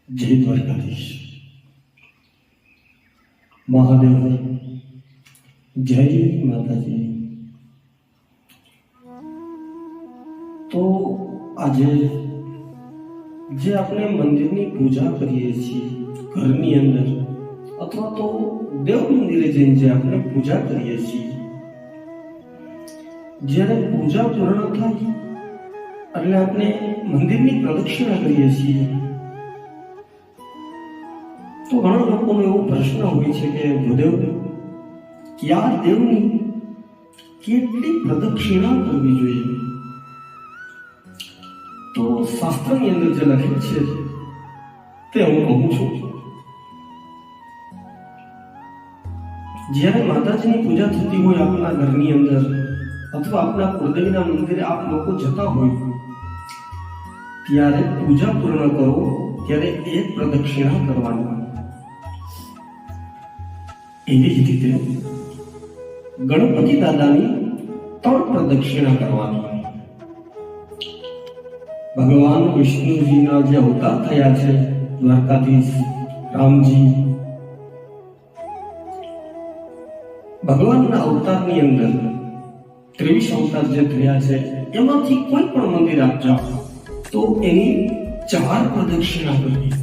જય દ્વારકાધીશ મહાદેવ જય માતાજી। તો આજે જે આપણે મંદિરની પૂજા કરીએ છીએ ઘરની અંદર અથવા તો દેવ મંદિરે જઈને જે આપણે પૂજા કરીએ છીએ, જ્યારે પૂજા પૂર્ણ થાય એટલે આપણે મંદિરની પ્રદક્ષિણા કરીએ છીએ તો ઘણા લોકોનો એવો પ્રશ્ન હોય છે કે ગુરુદેવ, કયા દેવની કેટલી પ્રદક્ષિણા કરવી જોઈએ? તો શાસ્ત્રની અંદર જે લખેલું છે તે હું કહું છું। જ્યારે માતાજીની પૂજા થતી હોય આપના ઘરની અંદર અથવા આપના કુળદેવીના મંદિરે આપ લોકો જતા હોય, ત્યારે પૂજા પૂર્ણ કરો ત્યારે એક પ્રદક્ષિણા કરવાની। એવી જ રીતે ગણપતિ દાદાની 3 પ્રદક્ષિણા કરવાની। ભગવાન વિષ્ણુજીના જે અવતાર થયા છે, દ્વારકાધીશ રામજી, ભગવાનના અવતારની અંદર 23 અવતાર જે થયા છે એમાંથી કોઈ પણ મંદિર આપ જાઓ તો એની 4 પ્રદક્ષિણા કરવી।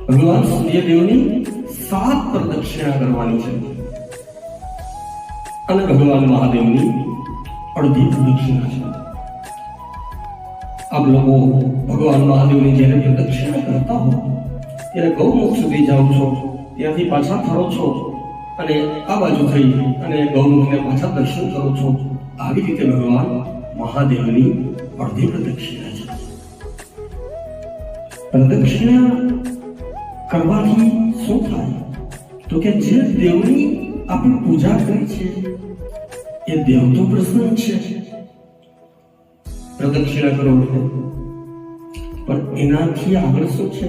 ભગવાન સૂર્યદેવની 7 પ્રદક્ષિણા કરવાની છે અને ભગવાન મહાદેવની અડધી પ્રદક્ષિણા છે। આપ લોકો ભગવાન મહાદેવની જ્યારે પ્રદક્ષિણા કરતા હો ત્યારે ગૌમુખ સુધી જાઓ છો, ત્યાંથી પાછા ફરો છો અને આ બાજુ થઈ અને ગૌમુખને પાછા દર્શન કરો છો। આવી રીતે ભગવાન મહાદેવની અડધી પ્રદક્ષિણા છે। પ્રદક્ષિણા કરવાથી શું થાય? તો કે જે દેવની આપણે પૂજા કરી છે એ દેવ તો પ્રસન્ન છે, પ્રદક્ષિણા કરો પણ એનાથી આગળ શું છે?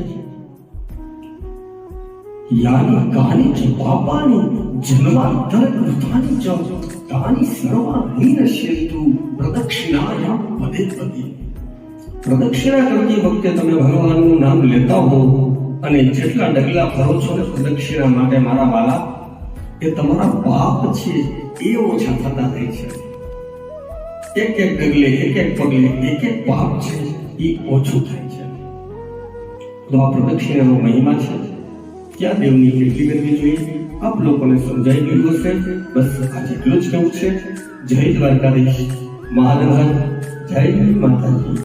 યાની કાની જ પાપાની જન્માંતર કૃતાની જ તાની સર્વાણીન શેતુ પ્રદક્ષિણાયા પદે પદે। પ્રદક્ષિણા કરતી વખતે તમે ભગવાનનું નામ લેતા હો અને જેટલા ડગલા ફરો છો ને પ્રદક્ષિણા માટે મારા વાલા, એ તમારા પાપ છે એ ઓછા થતા જાય છે। એક એક ડગલે એક એક પગલે એક એક પાપ છે એ ઓછું થાય છે। તો આ પ્રદક્ષિણાનો મહિમા છે, ક્યાં દેવની કેટલી કરવી જોઈએ આપ લોકોને સમજાઈ ગયું હશે। બસ આજે એટલું જ કહેવું છે। જય દ્વારકાધીશ મહાદેવ, જય માતાજી।